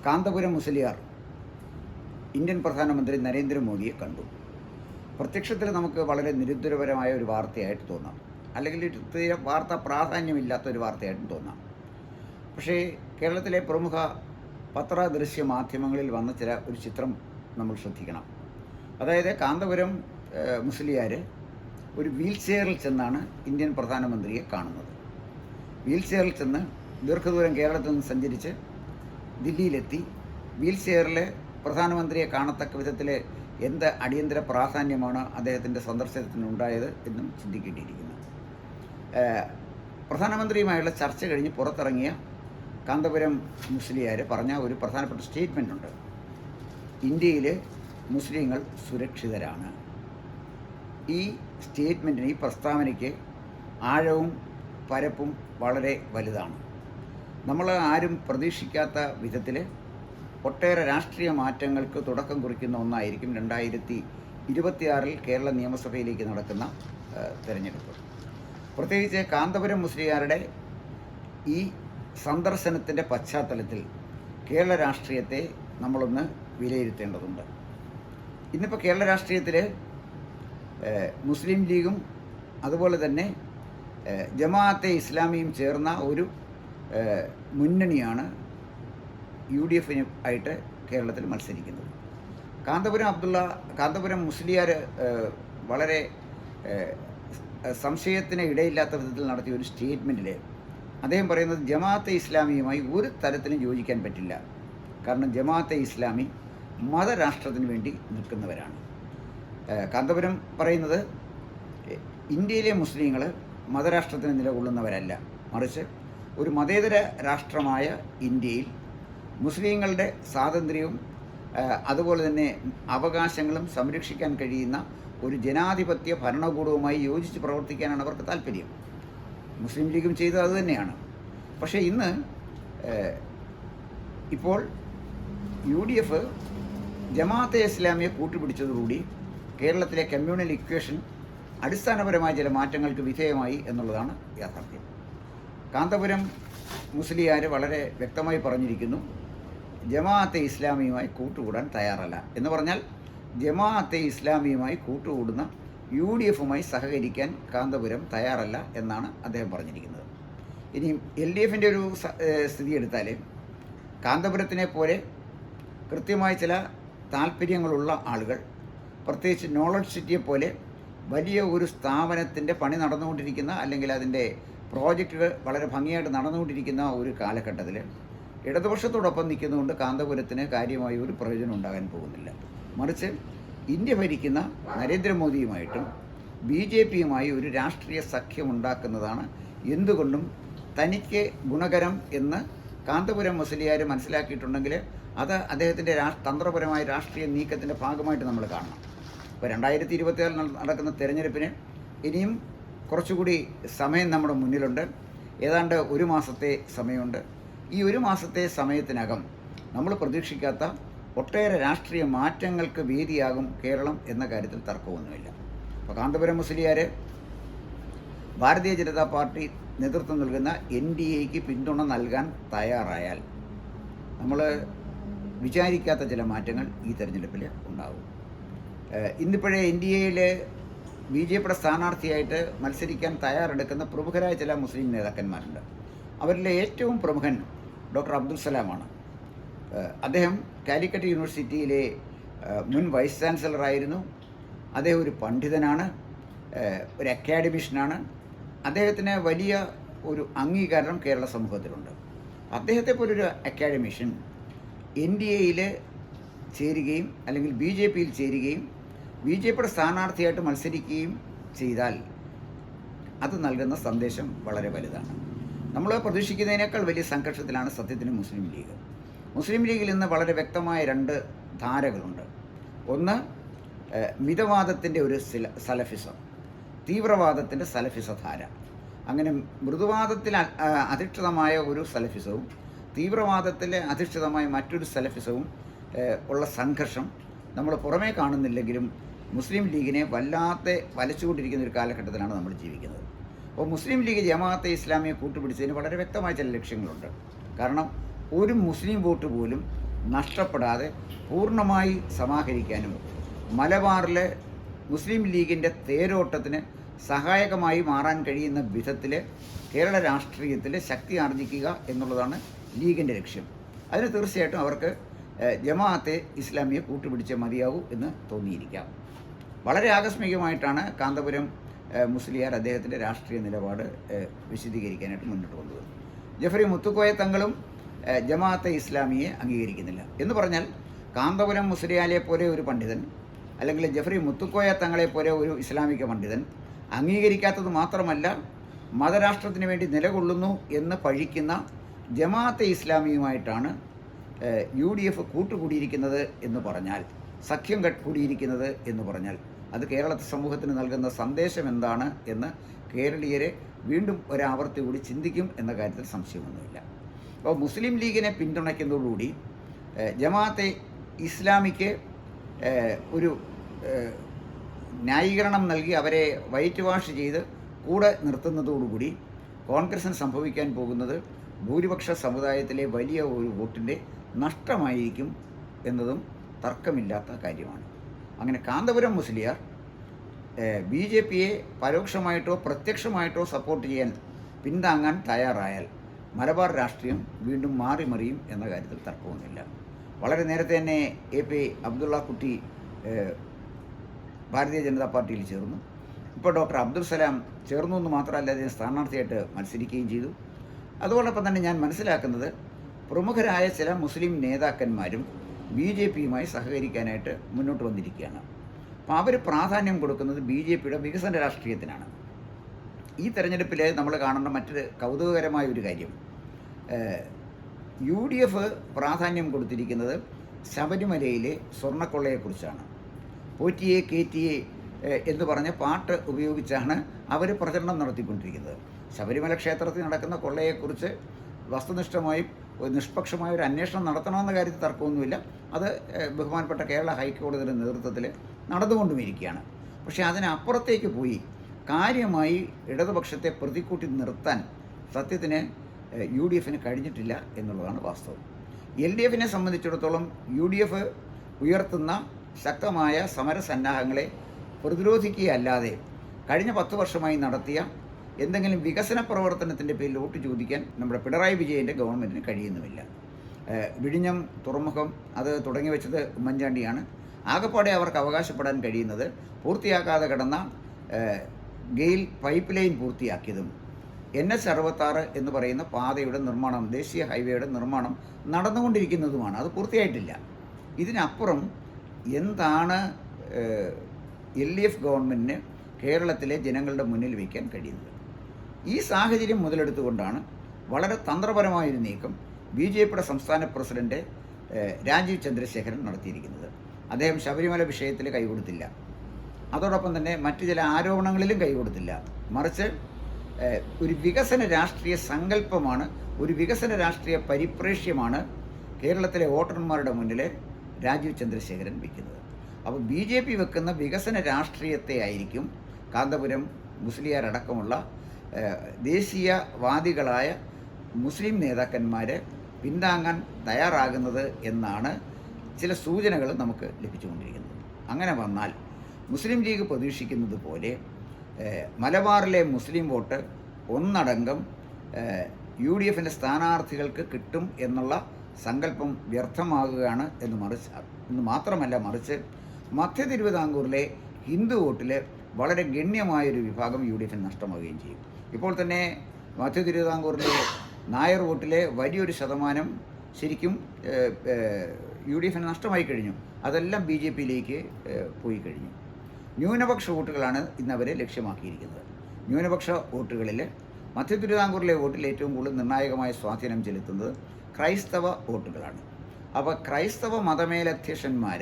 Kanthapuram Musliyar Indian പ്രധാനമന്ത്രി നരേന്ദ്രമോദിയെ കണ്ടു. പ്രത്യക്ഷത്തിൽ നമുക്ക് വളരെ നിരുത്തരപരമായ ഒരു വാർത്തയായിട്ട് തോന്നാം, അല്ലെങ്കിൽ തീരെ വാർത്താ പ്രാധാന്യമില്ലാത്ത ഒരു വാർത്തയായിട്ടും തോന്നാം. പക്ഷേ കേരളത്തിലെ പ്രമുഖ പത്ര-ദൃശ്യ മാധ്യമങ്ങളിൽ വന്ന ഒരു ചിത്രം നമ്മൾ ശ്രദ്ധിക്കണം. അതായത് കാന്തപുരം മുസ്ലിയാർ ഒരു വീൽ ചെയറിൽ ചെന്നാണ് ഇന്ത്യൻ പ്രധാനമന്ത്രിയെ കാണുന്നത്. വീൽ ചെയറിൽ ചെന്ന് ദീർഘദൂരം കേരളത്തിൽ നിന്ന് സഞ്ചരിച്ച് ദില്ലിയിലെത്തി. വീൽ ചെയറിൽ പ്രധാനമന്ത്രിയെ കാണത്തക്ക വിധത്തിൽ എന്ത് അടിയന്തര പ്രാധാന്യമാണ് അദ്ദേഹത്തിൻ്റെ സന്ദർശനത്തിനുണ്ടായത് എന്നും ചിന്തിക്കേണ്ടിയിരിക്കുന്നു. പ്രധാനമന്ത്രിയുമായുള്ള ചർച്ച കഴിഞ്ഞ് പുറത്തിറങ്ങിയ കാന്തപുരം മുസ്ലിയാർ പറഞ്ഞ ഒരു പ്രധാനപ്പെട്ട സ്റ്റേറ്റ്മെൻ്റ് ഉണ്ട്. ഇന്ത്യയിൽ മുസ്ലിങ്ങൾ സുരക്ഷിതരാണ്. ഈ സ്റ്റേറ്റ്മെൻറ്റിന്, ഈ പ്രസ്താവനയ്ക്ക് ആഴവും പരപ്പും വളരെ വലുതാണ്. നമ്മൾ ആരും പ്രതീക്ഷിക്കാത്ത വിധത്തിൽ ഒട്ടേറെ രാഷ്ട്രീയ മാറ്റങ്ങൾക്ക് തുടക്കം കുറിക്കുന്ന ഒന്നായിരിക്കും 2026 കേരള നിയമസഭയിലേക്ക് നടക്കുന്ന തെരഞ്ഞെടുപ്പ്. പ്രത്യേകിച്ച് കാന്തപുരം മുസ്ലിയാരുടെ ഈ സന്ദർശനത്തിൻ്റെ പശ്ചാത്തലത്തിൽ കേരള രാഷ്ട്രീയത്തെ നമ്മളൊന്ന് വിലയിരുത്തേണ്ടതുണ്ട്. ഇന്നിപ്പോൾ കേരള രാഷ്ട്രീയത്തിൽ മുസ്ലിം ലീഗും അതുപോലെ തന്നെ ജമാഅത്തെ ഇസ്ലാമിയും ചേർന്ന ഒരു മുന്നണിയാണ് UDF ആയിട്ട് കേരളത്തിൽ മത്സരിക്കുന്നത്. കാന്തപുരം മുസ്ലിയാർ വളരെ സംശയത്തിന് ഇടയില്ലാത്ത വിധത്തിൽ നടത്തിയ ഒരു സ്റ്റേറ്റ്മെൻറ്റിൽ അദ്ദേഹം പറയുന്നത് ജമാഅത്തെ ഇസ്ലാമിയുമായി ഒരു തരത്തിലും യോജിക്കാൻ പറ്റില്ല. കാരണം ജമാഅത്തെ ഇസ്ലാമി മതരാഷ്ട്രത്തിന് വേണ്ടി നിൽക്കുന്നവരാണ്. കാന്തപുരം പറയുന്നത് ഇന്ത്യയിലെ മുസ്ലിങ്ങൾ മതരാഷ്ട്രത്തിന് നിലകൊള്ളുന്നവരല്ല, മറിച്ച് ഒരു മതേതര രാഷ്ട്രമായ ഇന്ത്യയിൽ മുസ്ലിങ്ങളുടെ സ്വാതന്ത്ര്യവും അതുപോലെ തന്നെ അവകാശങ്ങളും സംരക്ഷിക്കാൻ കഴിയുന്ന ഒരു ജനാധിപത്യ ഭരണകൂടവുമായി യോജിച്ച് പ്രവർത്തിക്കാനാണ് അവർക്ക് താല്പര്യം. മുസ്ലിം ലീഗും ചെയ്തത് അതുതന്നെയാണ്. പക്ഷേ ഇന്ന് ഇപ്പോൾ UDF ജമാഅത്തെ ഇസ്ലാമിയെ കൂട്ടുപിടിച്ചതോടുകൂടി കേരളത്തിലെ കമ്മ്യൂണൽ ഇക്വേഷൻ അടിസ്ഥാനപരമായ ചില മാറ്റങ്ങൾക്ക് വിധേയമായി എന്നുള്ളതാണ് യാഥാർത്ഥ്യം. കാന്തപുരം മുസ്ലിയാർ വളരെ വ്യക്തമായി പറഞ്ഞിരിക്കുന്നു, ജമാഅത്തെ ഇസ്ലാമിയുമായി കൂട്ടുകൂടാൻ തയ്യാറല്ല എന്ന് പറഞ്ഞാൽ ജമാഅത്തെ ഇസ്ലാമിയുമായി കൂട്ടുകൂടുന്ന UDFുമായി സഹകരിക്കാൻ കാന്തപുരം തയ്യാറല്ല എന്നാണ് അദ്ദേഹം പറഞ്ഞിരിക്കുന്നത്. ഇനി LDFിൻ്റെ ഒരു സ്ഥിതി എടുത്താൽ കാന്തപുരത്തിനെ പോലെ കൃത്യമായ ചില താല്പര്യങ്ങളുള്ള ആളുകൾ, പ്രത്യേകിച്ച് നോളജ് സിറ്റിയെ പോലെ വലിയ ഒരു സ്ഥാപനത്തിൻ്റെ പണി നടന്നുകൊണ്ടിരിക്കുന്ന, അല്ലെങ്കിൽ അതിൻ്റെ പ്രോജക്റ്റുകൾ വളരെ ഭംഗിയായിട്ട് നടന്നുകൊണ്ടിരിക്കുന്ന ഒരു കാലഘട്ടത്തിൽ ഇടതുപക്ഷത്തോടൊപ്പം നിൽക്കുന്നതുകൊണ്ട് കാന്തപുരത്തിന് കാര്യമായ ഒരു പ്രയോജനം ഉണ്ടാകാൻ പോകുന്നില്ല. മറിച്ച് ഇന്ത്യ ഭരിക്കുന്ന നരേന്ദ്രമോദിയുമായിട്ടും BJPയുമായി ഒരു രാഷ്ട്രീയ സഖ്യമുണ്ടാക്കുന്നതാണ് എന്തുകൊണ്ടും തനിക്ക് ഗുണകരം എന്ന് കാന്തപുരം മുസ്ലിയാർ മനസ്സിലാക്കിയിട്ടുണ്ടെങ്കിൽ അത് അദ്ദേഹത്തിൻ്റെ തന്ത്രപരമായ രാഷ്ട്രീയ നീക്കത്തിൻ്റെ ഭാഗമായിട്ട് നമ്മൾ കാണണം. ഇപ്പോൾ 2024 നടക്കുന്ന തെരഞ്ഞെടുപ്പിന് ഇനിയും കുറച്ചുകൂടി സമയം നമ്മുടെ മുന്നിലുണ്ട്. ഏതാണ്ട് ഒരു മാസത്തെ സമയമുണ്ട്. ഈ ഒരു മാസത്തെ സമയത്തിനകം നമ്മൾ പ്രതീക്ഷിക്കാത്ത ഒട്ടേറെ രാഷ്ട്രീയ മാറ്റങ്ങൾക്ക് വേദിയാകും കേരളം എന്ന കാര്യത്തിൽ തർക്കമൊന്നുമില്ല. അപ്പോൾ കാന്തപുരം മുസ്ലിയാർ ഭാരതീയ ജനതാ പാർട്ടി നേതൃത്വം നൽകുന്ന NDAക്ക് പിന്തുണ നൽകാൻ തയ്യാറായാൽ നമ്മൾ വിചാരിക്കാത്ത ചില മാറ്റങ്ങൾ ഈ തെരഞ്ഞെടുപ്പിൽ ഉണ്ടാകും. ഇന്നിപ്പോഴേ NDAയിൽ BJPയുടെ സ്ഥാനാർത്ഥിയായിട്ട് മത്സരിക്കാൻ തയ്യാറെടുക്കുന്ന പ്രമുഖരായ ചില മുസ്ലിം നേതാക്കന്മാരുണ്ട്. അവരിലെ ഏറ്റവും പ്രമുഖൻ ഡോക്ടർ അബ്ദുൽ സലാമാണ്. അദ്ദേഹം കാലിക്കറ്റ് യൂണിവേഴ്സിറ്റിയിലെ മുൻ വൈസ് ചാൻസലറായിരുന്നു. അദ്ദേഹം ഒരു പണ്ഡിതനാണ്, ഒരു അക്കാഡമിഷ്യനാണ്. അദ്ദേഹത്തിന് വലിയ ഒരു അംഗീകാരം കേരള സമൂഹത്തിലുണ്ട്. അദ്ദേഹത്തെ പോലൊരു അക്കാഡമിഷ്യൻ NDAയിൽ ചേരുകയും അല്ലെങ്കിൽ BJPയിൽ ചേരുകയും BJPയുടെ സ്ഥാനാർത്ഥിയായിട്ട് മത്സരിക്കുകയും ചെയ്താൽ അത് നൽകുന്ന സന്ദേശം വളരെ വലുതാണ്. നമ്മൾ പ്രതീക്ഷിക്കുന്നതിനേക്കാൾ വലിയ സംഘർഷത്തിലാണ് സത്യത്തിന് മുസ്ലിം ലീഗ്. മുസ്ലിം ലീഗിൽ ഇന്ന് വളരെ വ്യക്തമായ രണ്ട് ധാരകളുണ്ട്. ഒന്ന് മിതവാദത്തിൻ്റെ ഒരു സലഫിസം, തീവ്രവാദത്തിൻ്റെ സലഫിസ ധാര. അങ്ങനെ മൃദുവാദത്തിൽ അധിഷ്ഠിതമായ ഒരു സലഫിസവും തീവ്രവാദത്തിൽ അധിഷ്ഠിതമായ മറ്റൊരു സലഫിസവും ഉള്ള സംഘർഷം നമ്മൾ പുറമേ കാണുന്നില്ലെങ്കിലും മുസ്ലിം ലീഗിനെ വല്ലാതെ വലച്ചുകൊണ്ടിരിക്കുന്ന ഒരു കാലഘട്ടത്തിലാണ് നമ്മൾ ജീവിക്കുന്നത്. അപ്പോൾ മുസ്ലിം ലീഗ് ജമാഅത്തെ ഇസ്ലാമിയെ കൂട്ടുപിടിച്ചതിന് വളരെ വ്യക്തമായ ചില ലക്ഷ്യങ്ങളുണ്ട്. കാരണം ഒരു മുസ്ലിം വോട്ട് പോലും നഷ്ടപ്പെടാതെ പൂർണ്ണമായി സമാഹരിക്കാനും മലബാറിലെ മുസ്ലിം ലീഗിൻ്റെ തേരോട്ടത്തിന് സഹായകമായി മാറാൻ കഴിയുന്ന വിധത്തിൽ കേരള രാഷ്ട്രീയത്തിൽ ശക്തി ആർജിക്കുക എന്നുള്ളതാണ് ലീഗിൻ്റെ ലക്ഷ്യം. അതിന് തീർച്ചയായിട്ടും അവർക്ക് ജമാഅത്തെ ഇസ്ലാമിയെ കൂട്ടുപിടിച്ചേ മതിയാവൂ എന്ന് തോന്നിയിരിക്കാം. വളരെ ആകസ്മികമായിട്ടാണ് കാന്തപുരം മുസ്ലിയാർ അദ്ദേഹത്തിൻ്റെ രാഷ്ട്രീയ നിലപാട് വിശദീകരിക്കാനായിട്ട് മുന്നോട്ട് വന്നത്. ജഫരി മുത്തുക്കോയ തങ്ങളും ജമാഅത്തെ ഇസ്ലാമിയെ അംഗീകരിക്കുന്നില്ല എന്ന് പറഞ്ഞാൽ കാന്തപുരം മുസ്ലിയാരെ പോലെ ഒരു പണ്ഡിതൻ അല്ലെങ്കിൽ ജഫരി മുത്തുക്കോയ തങ്ങളെപ്പോലെ ഒരു ഇസ്ലാമിക പണ്ഡിതൻ അംഗീകരിക്കാത്തത് മാത്രമല്ല, മതരാഷ്ട്രത്തിന് വേണ്ടി നിലകൊള്ളുന്നു എന്ന് പഴിക്കുന്ന ജമാഅത്തെ ഇസ്ലാമിയുമായിട്ടാണ് UDF കൂട്ടുകൂടിയിരിക്കുന്നത് എന്ന് പറഞ്ഞാൽ, സഖ്യം കൂടിയിരിക്കുന്നത് എന്ന് പറഞ്ഞാൽ അത് കേരള സമൂഹത്തിന് നൽകുന്ന സന്ദേശം എന്താണ് എന്ന് കേരളീയരെ വീണ്ടും ഒരാവർത്തി കൂടി ചിന്തിക്കും എന്ന കാര്യത്തിൽ സംശയമൊന്നുമില്ല. അപ്പോൾ മുസ്ലിം ലീഗിനെ പിന്തുണയ്ക്കുന്നതോടുകൂടി ജമാഅത്തെ ഇസ്ലാമിക്ക് ഒരു ന്യായീകരണം നൽകി അവരെ വൈറ്റ് വാഷ് ചെയ്ത് കൂടെ നിർത്തുന്നതോടുകൂടി കോൺഗ്രസിന് സംഭവിക്കാൻ പോകുന്നത് ഭൂരിപക്ഷ സമുദായത്തിലെ വലിയ ഒരു വോട്ടിൻ്റെ നഷ്ടമായിരിക്കും എന്നതും തർക്കമില്ലാത്ത കാര്യമാണ്. അങ്ങനെ കാന്തപുരം മുസ്ലിയാർ BJPയെ പരോക്ഷമായിട്ടോ പ്രത്യക്ഷമായിട്ടോ സപ്പോർട്ട് ചെയ്യാൻ പിന്താങ്ങാൻ തയ്യാറായാൽ മലബാർ രാഷ്ട്രീയം വീണ്ടും മാറിമറിയും എന്ന കാര്യത്തിൽ തർക്കമൊന്നുമില്ല. വളരെ നേരത്തെ തന്നെ AP അബ്ദുള്ള കുട്ടി ഭാരതീയ ജനതാ പാർട്ടിയിൽ ചേർന്നു. ഇപ്പോൾ ഡോക്ടർ അബ്ദുൽ സലാം ചേർന്നു എന്ന് മാത്രമല്ല, അദ്ദേഹം സ്ഥാനാർത്ഥിയായിട്ട് മത്സരിക്കുകയും ചെയ്തു. അതോടൊപ്പം തന്നെ ഞാൻ മനസ്സിലാക്കുന്നത് പ്രമുഖരായ ചില മുസ്ലിം നേതാക്കന്മാരും BJPയുമായി സഹകരിക്കാനായിട്ട് മുന്നോട്ട് വന്നിരിക്കുകയാണ്. അപ്പോൾ അവർ പ്രാധാന്യം കൊടുക്കുന്നത് BJPയുടെ വികസന രാഷ്ട്രീയത്തിനാണ്. ഈ തെരഞ്ഞെടുപ്പിൽ നമ്മൾ കാണേണ്ട മറ്റൊരു കൗതുകകരമായ ഒരു കാര്യം, UDF പ്രാധാന്യം കൊടുത്തിരിക്കുന്നത് ശബരിമലയിലെ സ്വർണ്ണക്കൊള്ളയെക്കുറിച്ചാണ്. പോറ്റിയെ കേറ്റിയെ എന്ന് പറഞ്ഞ പാട്ട് ഉപയോഗിച്ചാണ് അവർ പ്രചരണം നടത്തിക്കൊണ്ടിരിക്കുന്നത്. ശബരിമല ക്ഷേത്രത്തിൽ നടക്കുന്ന കൊള്ളയെക്കുറിച്ച് വസ്തുനിഷ്ഠമായും നിഷ്പക്ഷമായ ഒരു അന്വേഷണം നടത്തണമെന്ന കാര്യത്തിൽ തർക്കമൊന്നുമില്ല. അത് ബഹുമാനപ്പെട്ട കേരള ഹൈക്കോടതിയുടെ നേതൃത്വത്തിൽ നടന്നുകൊണ്ടുമിരിക്കുകയാണ്. പക്ഷേ അതിനപ്പുറത്തേക്ക് പോയി കാര്യമായി ഇടതുപക്ഷത്തെ പ്രതിക്കൂട്ടി നിർത്താൻ സത്യത്തിന് UDFന് കഴിഞ്ഞിട്ടില്ല എന്നുള്ളതാണ് വാസ്തവം. LDFനെ സംബന്ധിച്ചിടത്തോളം UDF ഉയർത്തുന്ന ശക്തമായ സമരസന്നാഹങ്ങളെ പ്രതിരോധിക്കുകയല്ലാതെ കഴിഞ്ഞ 10 വർഷമായി നടത്തിയ എന്തെങ്കിലും വികസന പ്രവർത്തനത്തിൻ്റെ പേരിൽ വോട്ട് ചോദിക്കാൻ നമ്മുടെ പിണറായി വിജയൻ്റെ ഗവൺമെൻറ്റിന് കഴിയുന്നുമില്ല. വിഴിഞ്ഞം തുറമുഖം അത് തുടങ്ങി വെച്ചത് ഉമ്മൻചാണ്ടിയാണ്. ആകപ്പാടെ അവർക്ക് അവകാശപ്പെടാൻ കഴിയുന്നത് പൂർത്തിയാക്കാതെ കിടന്ന ഗെയിൽ പൈപ്പ് ലൈൻ പൂർത്തിയാക്കിയതും NH66 എന്ന് പറയുന്ന പാതയുടെ നിർമ്മാണം, ദേശീയ ഹൈവേയുടെ നിർമ്മാണം നടന്നുകൊണ്ടിരിക്കുന്നതുമാണ്. അത് പൂർത്തിയായിട്ടില്ല. ഇതിനപ്പുറം എന്താണ് LDF ഗവൺമെൻറ്റിന് കേരളത്തിലെ ജനങ്ങളുടെ മുന്നിൽ വയ്ക്കാൻ കഴിയുന്നത്? ഈ സാഹചര്യം മുതലെടുത്തുകൊണ്ടാണ് വളരെ തന്ത്രപരമായൊരു നീക്കം BJPയുടെ സംസ്ഥാന പ്രസിഡന്റ് രാജീവ് ചന്ദ്രശേഖരൻ നടത്തിയിരിക്കുന്നത്. അദ്ദേഹം ശബരിമല വിഷയത്തിൽ കൈകൊടുത്തില്ല, അതോടൊപ്പം തന്നെ മറ്റു ചില ആരോപണങ്ങളിലും കൈകൊടുത്തില്ല. മറിച്ച് ഒരു വികസന രാഷ്ട്രീയ സങ്കല്പമാണ്, ഒരു വികസന രാഷ്ട്രീയ പരിപ്രേക്ഷ്യമാണ് കേരളത്തിലെ വോട്ടർമാരുടെ മുന്നിൽ രാജീവ് ചന്ദ്രശേഖരൻ വയ്ക്കുന്നത്. അപ്പോൾ BJP വെക്കുന്ന വികസന രാഷ്ട്രീയത്തെ ആയിരിക്കും കാന്തപുരം മുസ്ലിയാരടക്കമുള്ള ദേശീയവാദികളായ മുസ്ലിം നേതാക്കന്മാർ പിന്താങ്ങാൻ തയ്യാറാകുന്നത് എന്നാണ് ചില സൂചനകൾ നമുക്ക് ലഭിച്ചുകൊണ്ടിരിക്കുന്നത്. അങ്ങനെ വന്നാൽ മുസ്ലിം ലീഗ് പ്രതീക്ഷിക്കുന്നത് പോലെ മലബാറിലെ മുസ്ലിം വോട്ട് ഒന്നടങ്കം UDFൻ്റെ സ്ഥാനാർത്ഥികൾക്ക് കിട്ടും എന്നുള്ള സങ്കല്പം വ്യർത്ഥമാകുകയാണ് എന്ന് മാത്രമല്ല, മറിച്ച് മധ്യ തിരുവിതാംകൂറിലെ ഹിന്ദു വോട്ടിൽ വളരെ ഗണ്യമായൊരു വിഭാഗം UDFന് നഷ്ടമാവുകയും ചെയ്യും. ഇപ്പോൾ തന്നെ മധ്യ തിരുവിതാംകൂറിലെ നായർ വോട്ടിലെ വലിയൊരു ശതമാനം ശരിക്കും UDFന് നഷ്ടമായി കഴിഞ്ഞു. അതെല്ലാം BJPയിലേക്ക് പോയി കഴിഞ്ഞു. ന്യൂനപക്ഷ വോട്ടുകളാണ് ഇന്നവരെ ലക്ഷ്യമാക്കിയിരിക്കുന്നത്. ന്യൂനപക്ഷ വോട്ടുകളിൽ മധ്യ തിരുവിതാംകൂറിലെ വോട്ടിൽ ഏറ്റവും കൂടുതൽ നിർണായകമായ സ്വാധീനം ചെലുത്തുന്നത് ക്രൈസ്തവ വോട്ടുകളാണ്. അപ്പോൾ ക്രൈസ്തവ മതമേലധ്യക്ഷന്മാർ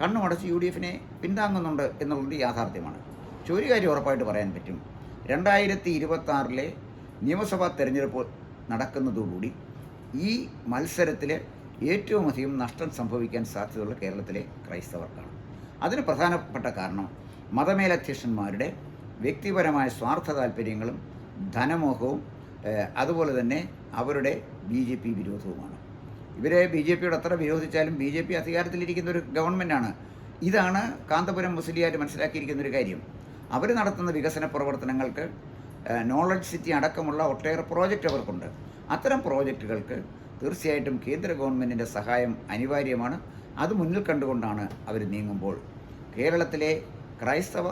കണ്ണുമടച്ച് UDFനെ പിന്താങ്ങുന്നുണ്ട് എന്നുള്ളത് യാഥാർത്ഥ്യമാണ്. ഒരു കാര്യം ഉറപ്പായിട്ട് പറയാൻ പറ്റും, 2026 നിയമസഭാ തെരഞ്ഞെടുപ്പ് നടക്കുന്നതോടുകൂടി ഈ മത്സരത്തിൽ ഏറ്റവും അധികം നഷ്ടം സംഭവിക്കാൻ സാധ്യതയുള്ള കേരളത്തിലെ ക്രൈസ്തവർക്കാണ്. അതിന് പ്രധാനപ്പെട്ട കാരണം മതമേലധ്യക്ഷന്മാരുടെ വ്യക്തിപരമായ സ്വാർത്ഥ താല്പര്യങ്ങളും ധനമോഹവും അതുപോലെ തന്നെ അവരുടെ BJP വിരോധവുമാണ്. ഇവരെ ബി ജെ പിയോട് എത്ര വിരോധിച്ചാലും ബി ജെ പി അധികാരത്തിലിരിക്കുന്ന ഒരു ഗവൺമെൻറ്റാണ്. ഇതാണ് കാന്തപുരം മുസ്ലിയാർ മനസ്സിലാക്കിയിരിക്കുന്ന ഒരു കാര്യം. അവർ നടത്തുന്ന വികസന പ്രവർത്തനങ്ങൾക്ക് നോളജ് സിറ്റി അടക്കമുള്ള ഒട്ടേറെ പ്രോജക്റ്റ് അവർക്കുണ്ട്. അത്തരം പ്രോജക്റ്റുകൾക്ക് തീർച്ചയായിട്ടും കേന്ദ്ര ഗവൺമെൻറ്റിൻ്റെ സഹായം അനിവാര്യമാണ്. അത് മുന്നിൽ കണ്ടുകൊണ്ടാണ് അവർ നീങ്ങുമ്പോൾ കേരളത്തിലെ ക്രൈസ്തവ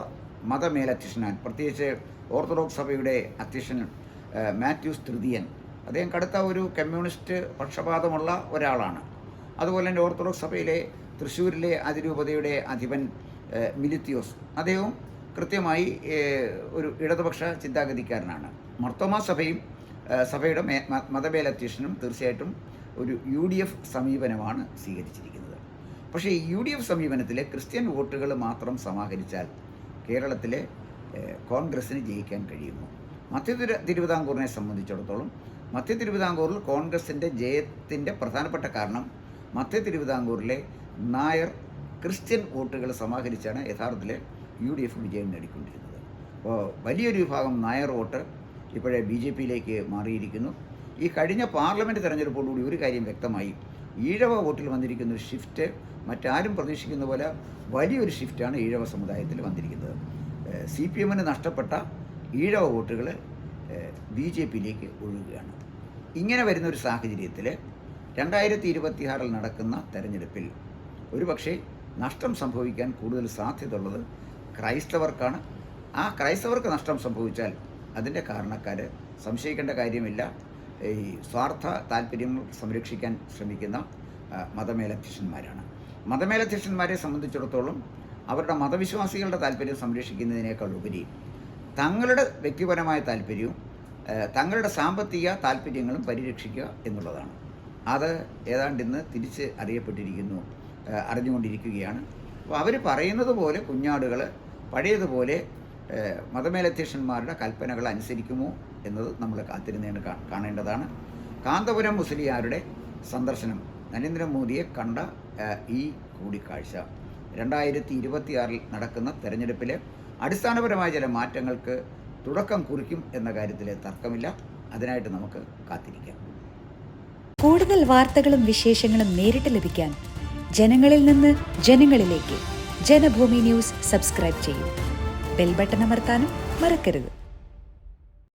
മതമേലധ്യക്ഷനാൻ, പ്രത്യേകിച്ച് ഓർത്തഡോക്സ് സഭയുടെ അധ്യക്ഷൻ മാത്യൂസ് തൃതീയൻ, അദ്ദേഹം കടുത്ത ഒരു കമ്മ്യൂണിസ്റ്റ് പക്ഷപാതമുള്ള ഒരാളാണ്. അതുപോലെ തന്നെ ഓർത്തഡോക്സ് സഭയിലെ തൃശ്ശൂരിലെ അതിരൂപതയുടെ അധിപൻ മിലിത്തിയോസ്, അദ്ദേഹവും കൃത്യമായി ഒരു ഇടതുപക്ഷ ചിന്താഗതിക്കാരനാണ്. മർത്തോമാ സഭയും സഭയുടെ മതമേലധ്യക്ഷനും തീർച്ചയായിട്ടും ഒരു UDF സമീപനമാണ് സ്വീകരിച്ചിരിക്കുന്നത്. പക്ഷേ ഈ UDF സമീപനത്തിൽ ക്രിസ്ത്യൻ വോട്ടുകൾ മാത്രം സമാഹരിച്ചാൽ കേരളത്തിലെ കോൺഗ്രസ്സിന് ജയിക്കാൻ കഴിയുമോ? മധ്യ തിരുവിതാംകൂറിനെ സംബന്ധിച്ചിടത്തോളം മധ്യ തിരുവിതാംകൂറിൽ കോൺഗ്രസിൻ്റെ ജയത്തിൻ്റെ പ്രധാനപ്പെട്ട കാരണം മധ്യ തിരുവിതാംകൂറിലെ നായർ ക്രിസ്ത്യൻ വോട്ടുകൾ സമാഹരിച്ചാണ് യഥാർത്ഥത്തിൽ UDF വിജയം നേടിക്കൊണ്ടിരുന്നത്. അപ്പോൾ വലിയൊരു വിഭാഗം നായർ വോട്ട് ഇപ്പോഴേ BJPയിലേക്ക് മാറിയിരിക്കുന്നു. ഈ കഴിഞ്ഞ പാർലമെൻറ്റ് തെരഞ്ഞെടുപ്പോടുകൂടി ഒരു കാര്യം വ്യക്തമായി, ഈഴവ വോട്ടിൽ വന്നിരിക്കുന്ന ഒരു ഷിഫ്റ്റ് മറ്റാരും പ്രതീക്ഷിക്കുന്ന പോലെ വലിയൊരു ഷിഫ്റ്റാണ് ഈഴവ സമുദായത്തിൽ വന്നിരിക്കുന്നത്. CPMന് നഷ്ടപ്പെട്ട ഈഴവ വോട്ടുകൾ BJPയിലേക്ക് ഒഴുകുകയാണ്. ഇങ്ങനെ വരുന്നൊരു സാഹചര്യത്തിൽ 2026 നടക്കുന്ന തെരഞ്ഞെടുപ്പിൽ ഒരുപക്ഷെ നഷ്ടം സംഭവിക്കാൻ കൂടുതൽ സാധ്യതയുള്ളത് ക്രൈസ്തവർക്കാണ്. ആ ക്രൈസ്തവർക്ക് നഷ്ടം സംഭവിച്ചാൽ അതിൻ്റെ കാരണക്കാർ സംശയിക്കേണ്ട കാര്യമില്ല, ഈ സ്വാർത്ഥ താല്പര്യങ്ങൾ സംരക്ഷിക്കാൻ ശ്രമിക്കുന്ന മതമേലധ്യക്ഷന്മാരാണ്. മതമേലധ്യക്ഷന്മാരെ സംബന്ധിച്ചിടത്തോളം അവരുടെ മതവിശ്വാസികളുടെ താല്പര്യം സംരക്ഷിക്കുന്നതിനേക്കാൾ ഉപരി തങ്ങളുടെ വ്യക്തിപരമായ താല്പര്യവും തങ്ങളുടെ സാമ്പത്തിക താല്പര്യങ്ങളും പരിരക്ഷിക്കുക എന്നുള്ളതാണ്. അത് ഏതാണ്ട് ഇന്ന് തിരിച്ച് അറിഞ്ഞുകൊണ്ടിരിക്കുകയാണ്. അപ്പോൾ അവർ പറയുന്നത് പോലെ കുഞ്ഞാടുകൾ പഴയതുപോലെ മതമേലധ്യക്ഷന്മാരുടെ കൽപ്പനകൾ അനുസരിക്കുമോ എന്നത് നമ്മൾ കാത്തിരുന്നേണ് കാണേണ്ടതാണ്. കാന്തപുരം മുസ്ലിയാരുടെ സന്ദർശനം, നരേന്ദ്രമോദിയെ കണ്ട ഈ കൂടിക്കാഴ്ച 2026 നടക്കുന്ന തെരഞ്ഞെടുപ്പിൽ അടിസ്ഥാനപരമായ ചില മാറ്റങ്ങൾക്ക് തുടക്കം കുറിക്കും എന്ന കാര്യത്തിൽ തർക്കമില്ല. അതിനായിട്ട് നമുക്ക് കാത്തിരിക്കാം. കൂടുതൽ വാർത്തകളും വിശേഷങ്ങളും നേരിട്ട് ലഭിക്കാൻ ജനങ്ങളിൽ നിന്ന് ജനങ്ങളിലേക്ക് ജനഭൂമി ന്യൂസ് സബ്സ്ക്രൈബ് ചെയ്യൂ. ബെൽ ബട്ടൺ അമർത്താനും മറക്കരുത്.